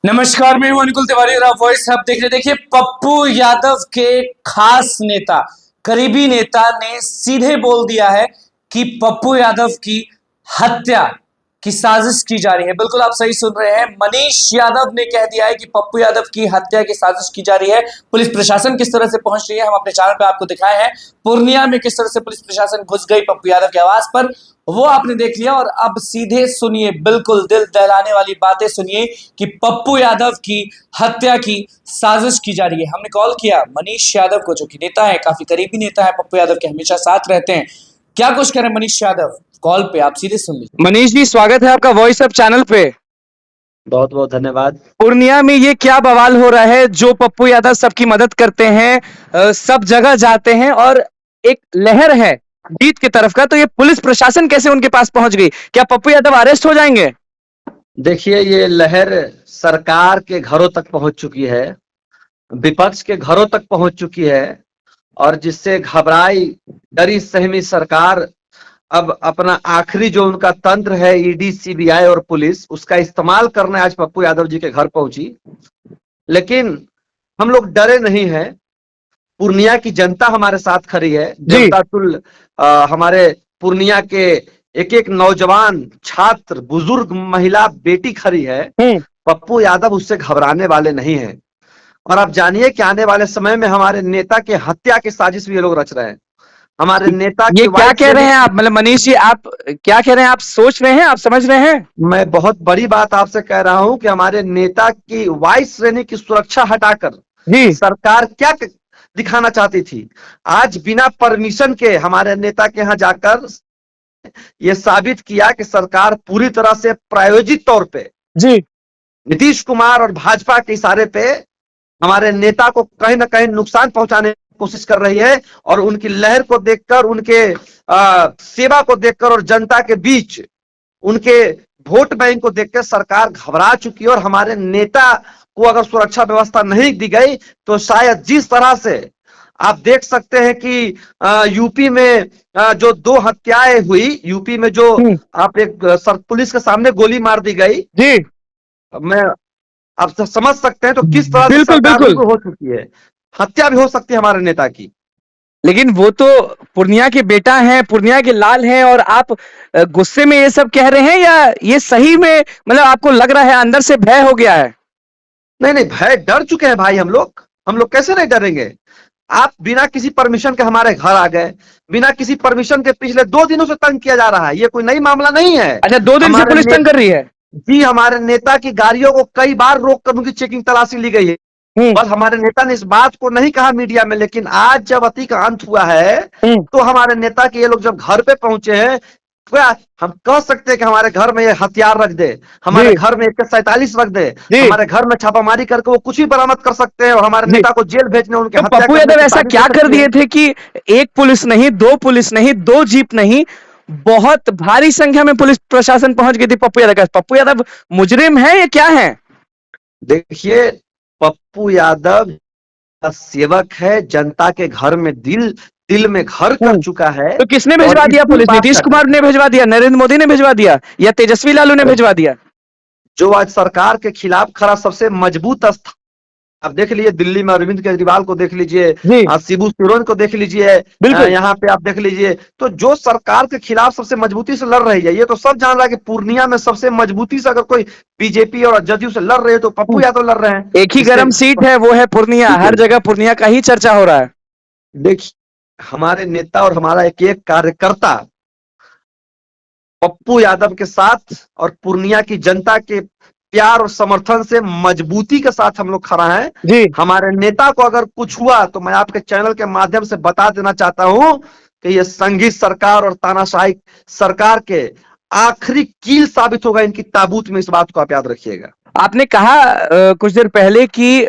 नमस्कार, मैं हूं अनुकुल तिवारी और आप वॉइस हब देख रहे। देखिए, पप्पू यादव के खास नेता, करीबी नेता ने सीधे बोल दिया है कि पप्पू यादव की हत्या की साजिश की जा रही है। बिल्कुल आप सही सुन रहे हैं, मनीष यादव ने कह दिया है कि पप्पू यादव की हत्या की साजिश की जा रही है। पुलिस प्रशासन किस तरह से पहुंच रही है, हम अपने चैनल पे आपको दिखाए हैं। पूर्णिया में किस तरह से पुलिस प्रशासन घुस गई पप्पू यादव के आवास पर, वो आपने देख लिया। और अब सीधे सुनिए, बिल्कुल दिल दहलाने वाली बातें सुनिए कि पप्पू यादव की हत्या की साजिश की जा रही है। हमने कॉल किया मनीष यादव को, जो कि नेता है, काफी करीबी नेता है पप्पू यादव के, हमेशा साथ रहते हैं। क्या कुछ करें मनीष यादव, कॉल पे आप सीधे सुन लीजिए। मनीष जी, स्वागत है आपका वॉइस अप चैनल पे। बहुत बहुत धन्यवाद। पूर्णिया में ये क्या बवाल हो रहा है, जो पप्पू यादव सबकी मदद करते हैं, सब जगह जाते हैं और एक लहर है जीत की तरफ का, तो ये पुलिस प्रशासन कैसे उनके पास पहुंच गई? क्या पप्पू यादव अरेस्ट हो जाएंगे? देखिए, ये लहर सरकार के घरों तक पहुंच चुकी है, विपक्ष के घरों तक पहुंच चुकी है और जिससे घबराई डरी सहमी सरकार अब अपना आखिरी जो उनका तंत्र है, ईडी, सीबीआई और पुलिस, उसका इस्तेमाल करने आज पप्पू यादव जी के घर पहुंची। लेकिन हम लोग डरे नहीं हैं। पूर्णिया की जनता हमारे साथ खड़ी है। जनता तुल हमारे पूर्णिया के एक एक नौजवान, छात्र, बुजुर्ग, महिला, बेटी खड़ी है। पप्पू यादव उससे घबराने वाले नहीं हैं। और आप जानिए कि आने वाले समय में हमारे नेता के हत्या की साजिश भी ये लोग रच रहे हैं। हमारे नेता ये की क्या कह रहे हैं आप? मतलब मनीष जी, आप क्या कह रहे हैं? आप सोच रहे हैं, आप समझ रहे हैं? मैं बहुत बड़ी बात आपसे कह रहा हूं कि हमारे नेता की वाइस श्रेणी की सुरक्षा हटाकर सरकार क्या दिखाना चाहती थी। आज बिना परमिशन के हमारे नेता के यहाँ जाकर ये साबित किया कि सरकार पूरी तरह से प्रायोजित तौर पे नीतीश कुमार और भाजपा के इशारे पे हमारे नेता को कहीं ना कहीं नुकसान पहुंचाने की कोशिश कर रही है। और उनकी लहर को देखकर, उनके सेवा को देखकर और जनता के बीच उनके वोट बैंक को देखकर सरकार घबरा चुकी है। और हमारे नेता को अगर सुरक्षा व्यवस्था नहीं दी गई तो शायद जिस तरह से आप देख सकते हैं कि यूपी में जो 2 हत्याएं हुई, यूपी में जो आप एक पुलिस के सामने गोली मार दी गई, मैं आप समझ सकते हैं तो किस तरह से सरकार हो चुकी है। हत्या भी हो सकती है हमारे नेता की। लेकिन वो तो पूर्णिया के बेटा हैं, पूर्णिया के लाल हैं, और आप गुस्से में ये सब कह रहे हैं या ये सही में, मतलब आपको लग रहा है अंदर से भय हो गया है? नहीं नहीं, भय, डर चुके हैं भाई हम लोग कैसे नहीं डरेंगे। आप बिना किसी परमिशन के हमारे घर आ गए, बिना किसी परमिशन के पिछले 2 दिनों से तंग किया जा रहा है। ये कोई नई मामला नहीं है। अच्छा, 2 दिन से पुलिस तंग कर रही है? जी, हमारे नेता की गाड़ियों को कई बार रोककर उनकी चेकिंग, तलाशी ली गई है। बस हमारे नेता ने इस बात को नहीं कहा मीडिया में, लेकिन आज जब अति का अंत हुआ है तो हमारे नेता के ये लोग जब घर पे पहुंचे हैं, क्या हम कह सकते हैं कि हमारे घर में ये हथियार रख दे, हमारे घर में AK-47 रख दे, हमारे घर में छापामारी करके वो कुछ भी बरामद कर सकते हैं और हमारे नेता को जेल भेजने, उनके तो पप्पू यादव ऐसा क्या कर दिए थे कि एक पुलिस नहीं, 2 पुलिस नहीं, 2 जीप नहीं, बहुत भारी संख्या में पुलिस प्रशासन पहुंच गई थी पप्पू यादव का? पप्पू यादव मुजरिम है या क्या है? देखिए, पप्पू यादव सेवक है, जनता के घर में दिल में घर कर चुका है। तो किसने भिजवा दिया पुलिस? नीतीश कुमार ने भिजवा दिया, नरेंद्र मोदी ने भिजवा दिया, या तेजस्वी लालू ने भिजवा दिया? जो आज सरकार के खिलाफ खड़ा सबसे मजबूत स्थान, आप देख लीजिए दिल्ली में अरविंद केजरीवाल को देख लीजिए, शिबू सोरेन को देख लीजिए, यहाँ पे आप देख लीजिए। तो जो सरकार के खिलाफ सबसे मजबूती से लड़ रही है, ये तो सब जान रहा है कि पूर्णिया में सबसे मजबूती से अगर कोई बीजेपी और जदयू से लड़ रहे हैं तो पप्पू यादव लड़ रहे हैं। एक ही गर्म सीट है, वो है पूर्णिया। हर जगह पूर्णिया का ही चर्चा हो रहा है। देखिए, हमारे नेता और हमारा एक एक कार्यकर्ता पप्पू यादव के साथ और पूर्णिया की जनता के प्यार और समर्थन से मजबूती के साथ हम लोग खड़ा हैं। हमारे नेता को अगर कुछ हुआ तो मैं आपके चैनल के माध्यम से बता देना चाहता हूं कि ये संघी सरकार और तानाशाही सरकार के आखिरी कील साबित होगा इनकी ताबूत में। इस बात को आप याद रखिएगा। आपने कहा कुछ देर पहले कि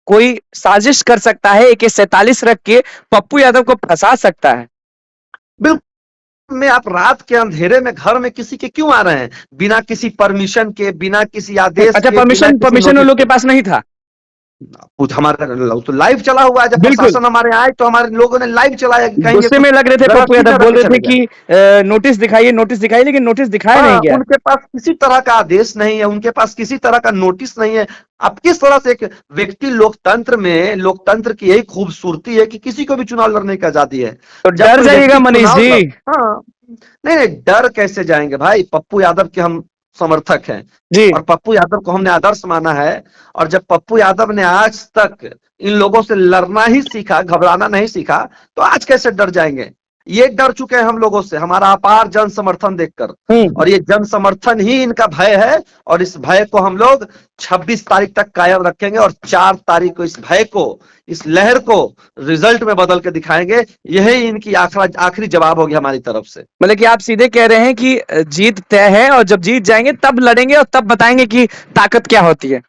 कोई साजिश कर सकता है, AK-47 रख के पप्पू यादव को फंसा सकता है। बिल्कुल में आप रात के अंधेरे में घर में किसी के क्यों आ रहे हैं बिना किसी परमिशन के, बिना किसी आदेश अच्छा, के? परमिशन उन लोगों के पास नहीं था? कुछ हमारा तो लाइव चला हुआ है, जब बिल्कुल। प्रशासन हमारे आए तो हमारे लोगों ने लाइव चलाया कि कहीं ये गुस्से में कुछ लग रहे थे गलत पप्पू चीज यादव, न बोल रख के रहे थे चले जाए। कि नोटिस दिखाइए, लेकिन नोटिस दिखाया नहीं हाँ, गया। उनके पास किसी तरह का आदेश नहीं है, उनके पास किसी तरह का नोटिस नहीं है। अब किस तरह से एक व्यक्ति, लोकतंत्र में, लोकतंत्र की यही खूबसूरती है कि किसी को भी चुनाव लड़ने की आजादी है। तो जब डर कोई जाइएगा व्यक्ति मनीष चुनाव लड़, जी। हाँ, नहीं नहीं, डर कैसे जाएंगे भाई, पप्पू यादव के हम समर्थक हैं जी। और पप्पू यादव को हमने आदर्श माना है। और जब पप्पू यादव ने आज तक इन लोगों से लड़ना ही सीखा, घबराना नहीं सीखा, तो आज कैसे डर जाएंगे। ये डर चुके हैं हम लोगों से, हमारा अपार जन समर्थन देखकर। और ये जन समर्थन ही इनका भय है, और इस भय को हम लोग 26 तारीख तक कायम रखेंगे, और 4 तारीख को इस भय को, इस लहर को रिजल्ट में बदल के दिखाएंगे। यही इनकी आखिरी जवाब होगी हमारी तरफ से। मतलब कि आप सीधे कह रहे हैं कि जीत तय है, और जब जीत जाएंगे तब लड़ेंगे और तब बताएंगे कि ताकत क्या होती है।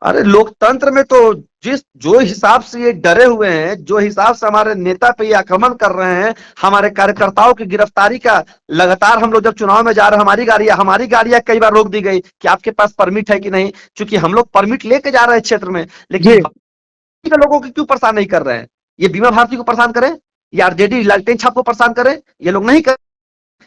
अरे लोकतंत्र में तो जो हिसाब से ये डरे हुए हैं, जो हिसाब से हमारे नेता पे ये आक्रमण कर रहे हैं, हमारे कार्यकर्ताओं की गिरफ्तारी का लगातार, हम लोग जब चुनाव में जा रहे हैं, हमारी गाड़ियां कई बार रोक दी गई कि आपके पास परमिट है कि नहीं, क्योंकि हम लोग परमिट लेके जा रहे हैं क्षेत्र में। लेकिन बाकी के लोगों को क्यों परेशान नहीं कर रहे हैं? ये बीमा भारती को परेशान करें, या आरजेडी लालटेन छाप को परेशान करें, ये लोग नहीं कर,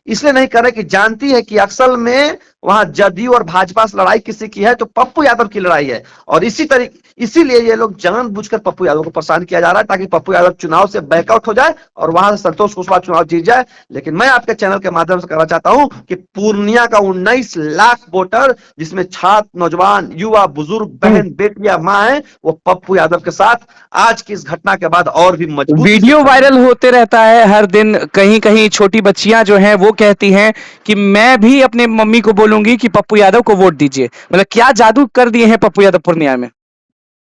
इसलिए नहीं कर रहे कि जानती है कि असल में वहां जदयू और भाजपा से लड़ाई किसी की है, तो पप्पू यादव की लड़ाई है। और इसीलिए ये लोग जानबूझकर पप्पू यादव को परेशान किया जा रहा है, ताकि पप्पू यादव चुनाव से बैकआउट हो जाए और वहां से संतोष कुशवाहा चुनाव जीत जाए। लेकिन मैं आपके चैनल के माध्यम से कहना चाहता हूं कि पूर्णिया का 19 लाख वोटर, जिसमें छात्र, नौजवान, युवा, बुजुर्ग, बहन, बेटियां, मां है, वो पप्पू यादव के साथ आज की इस घटना के बाद और भी मजबूत। वीडियो वायरल होते रहता है हर दिन, कहीं कहीं छोटी बच्चियां जो हैं वो कहती हैं कि मैं भी अपने मम्मी को बोलूंगी कि पप्पू यादव को वोट दीजिए। मतलब क्या जादू कर दिए हैं पप्पू यादव पूर्णिया में।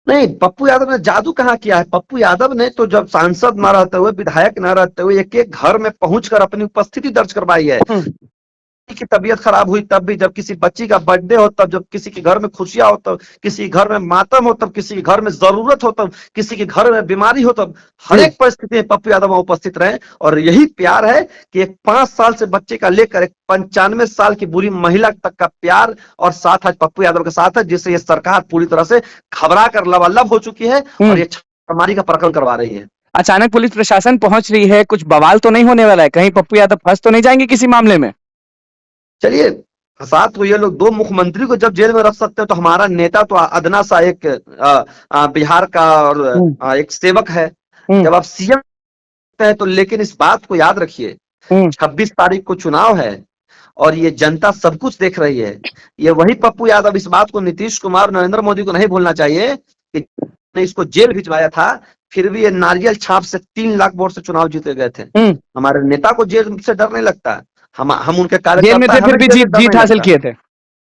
नहीं, पप्पू यादव ने जादू कहाँ किया है। पप्पू यादव ने तो जब सांसद न रहते हुए, विधायक न रहते हुए, एक एक घर में पहुंचकर अपनी उपस्थिति दर्ज करवाई है। की तबीयत खराब हुई तब भी, जब किसी बच्ची का बर्थडे हो तब, जब किसी के घर में खुशियां हो तब, किसी घर में मातम हो तब, किसी के घर में जरूरत हो तब, किसी के घर में बीमारी हो तब, हर एक परिस्थिति में पप्पू यादव वहां उपस्थित रहे। और यही प्यार है कि एक 5 साल से बच्चे का लेकर एक 95 साल की बुरी महिला तक का प्यार और साथ आज पप्पू यादव के साथ है, जिससे ये सरकार पूरी तरह से घबरा कर लबालब हो चुकी है और ये छापेमारी का प्रकरण करवा रही है। अचानक पुलिस प्रशासन पहुंच रही है, कुछ बवाल तो नहीं होने वाला है? कहीं पप्पू यादव फंस तो नहीं जाएंगे किसी मामले में? चलिए, साथ को ये लोग 2 मुख्यमंत्री को जब जेल में रख सकते हैं, तो हमारा नेता तो अदना सा एक बिहार का और एक सेवक है। जब आप सीएम हैं तो, लेकिन इस बात को याद रखिए, 26 तारीख को चुनाव है और ये जनता सब कुछ देख रही है। ये वही पप्पू यादव, इस बात को नीतीश कुमार, नरेंद्र मोदी को नहीं भूलना चाहिए कि ने इसको जेल भिजवाया था, फिर भी ये नारियल छाप से 3 लाख वोट से चुनाव जीते गए थे। हमारे नेता को जेल से डर नहीं लगता, हम उनके जेल में थे फिर भी जीत हासिल किए थे।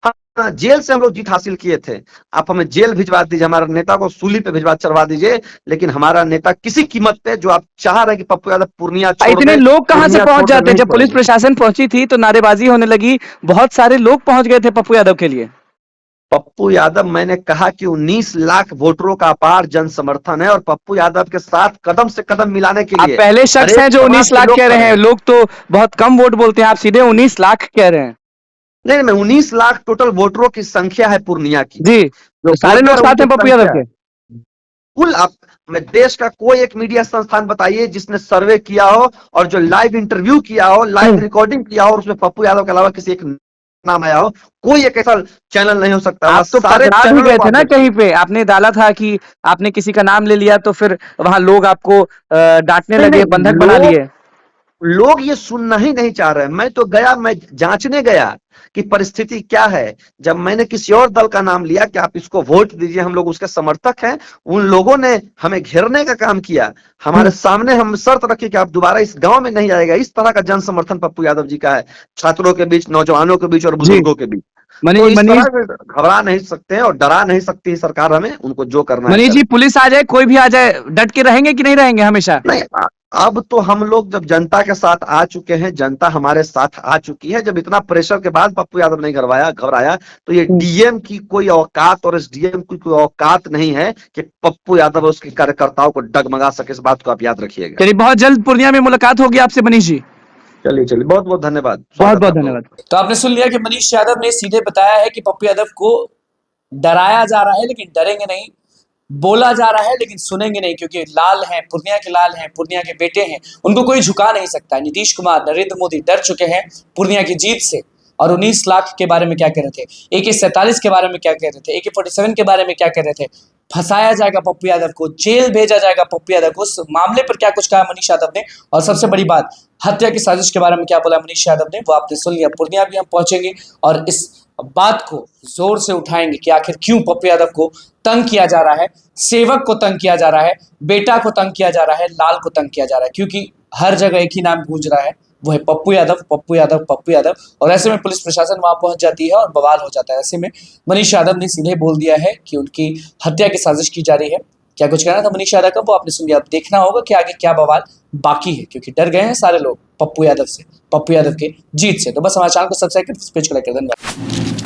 हाँ, जेल से हम लोग जीत हासिल किए थे। आप हमें जेल भिजवा दीजिए, हमारा नेता को सूली पे भिजवा चढ़वा दीजिए, लेकिन हमारा नेता किसी कीमत पे, जो आप चाह रहे हैं कि पप्पू यादव पूर्णिया छोड़ इतने दे, लोग कहां से पूर्णिया पहुंच छोड़ के जाते हैं? नहीं जब पुलिस छोड़ेंगे। प्रशासन पहुंची थी तो नारेबाजी होने लगी, बहुत सारे लोग पहुंच गए थे पप्पू यादव के लिए। पप्पू यादव, मैंने कहा कि 19 लाख वोटरों का अपार जन समर्थन है, और पप्पू यादव के साथ कदम से कदम मिलाने के आप लिए पहले शख्स हर हैं एक जो समाज 19 के लाख लोग कह रहे खड़े हैं, हैं। लोग तो बहुत कम वोट बोलते हैं, आप सीधे 19 लाख कह रहे हैं। नहीं, मैं 19 लाख टोटल वोटरों की संख्या है पूर्णिया की, जी, जो तो सारे लोग वोटर है साथ उनकी हैं पप्पू यादव संख्या के। है। कुल आप में देश का कोई एक मीडिया संस्थान बताइए जिसने सर्वे किया हो और जो लाइव इंटरव्यू किया हो, लाइव रिकॉर्डिंग किया हो, और उसमें पप्पू यादव के अलावा किसी एक नाम आया हो। कोई एक ऐसा चैनल नहीं हो सकता। आप तो सारे पकड़ा भी चैनलों गए को थे आप ना देखिए। कहीं पे, आपने डाला था कि आपने किसी का नाम ले लिया तो फिर वहां लोग आपको डांटने नहीं लगे, नहीं, बंधक बना लिए। लोग ये सुनना ही नहीं चाह रहे। मैं तो गया, मैं जांचने गया कि परिस्थिति क्या है। जब मैंने किसी और दल का नाम लिया कि आप इसको वोट दीजिए, हम लोग उसके समर्थक हैं, उन लोगों ने हमें घेरने का काम किया। हमारे सामने हम शर्त रखी कि आप दोबारा इस गांव में नहीं आएगा। इस तरह का जन समर्थन पप्पू यादव जी का है, छात्रों के बीच, नौजवानों के बीच और जी, बुजुर्गों के बीच। तो मनीष इस तरह मनीष से घबरा नहीं सकते हैं और डरा नहीं सकती सरकार हमें, उनको जो करना है मनीष करें। जी, पुलिस आ जाए, कोई भी आ जाए, डट के रहेंगे कि नहीं रहेंगे हमेशा? नहीं, अब तो हम लोग जब जनता के साथ आ चुके हैं, जनता हमारे साथ आ चुकी है। जब इतना प्रेशर के बाद पप्पू यादव नहीं घबराया, तो ये डीएम की कोई औकात और इस डीएम की कोई औकात नहीं है कि पप्पू यादव और उसके कार्यकर्ताओं को डगमगा सके। इस बात को आप याद रखिएगा। चलिए, बहुत जल्द पूर्णिया में मुलाकात होगी आपसे मनीष जी। चलिए चलिए, बहुत बहुत धन्यवाद, बहुत स्वागत है बहुत आप लोगों धन्यवाद। का। तो आपने सुन लिया कि मनीष यादव ने सीधे बताया है कि पप्पू यादव को डराया जा रहा है, लेकिन डरेंगे नहीं। बोला जा रहा है लेकिन सुनेंगे नहीं, क्योंकि लाल हैं, पूर्णिया के लाल हैं, पूर्णिया के बेटे हैं, उनको कोई झुका नहीं सकता। नीतीश कुमार, नरेंद्र मोदी डर चुके हैं पूर्णिया की जीत से। और 19 लाख के बारे में क्या कह रहे थे, AK-47 के बारे में क्या कह रहे थे, AK-47 के बारे में क्या कह रहे थे, फंसाया जाएगा पप्पू यादव को, जेल भेजा जाएगा पप्पू यादव को। उस मामले पर क्या कुछ कहा मनीष यादव ने, और सबसे बड़ी बात, हत्या की साजिश के बारे में क्या बोला मनीष यादव ने, वो आपने सुन लिया। पूर्णिया भी हम पहुंचेंगे और इस बात को जोर से उठाएंगे कि आखिर क्यों पप्पू यादव को तंग किया जा रहा है, सेवक को तंग किया जा रहा है, बेटा को तंग किया जा रहा है, लाल को तंग किया जा रहा है, क्योंकि हर जगह एक ही नाम गूंज रहा है, वो है पप्पू यादव, पप्पू यादव, पप्पू यादव। और ऐसे में पुलिस प्रशासन वहां पहुंच जाती है और बवाल हो जाता है। ऐसे में मनीष यादव ने सीधे बोल दिया है कि उनकी हत्या की साजिश की जा रही है। क्या कुछ कहना था मनीष यादव का, वो आपने सुन लिया। अब देखना होगा कि आगे क्या बवाल बाकी है, क्योंकि डर गए हैं सारे लोग पप्पू यादव से, पप्पू यादव के जीत से। तो बस हमारे चैनल को सब्सक्राइब कर पेज को लाइक कर देना।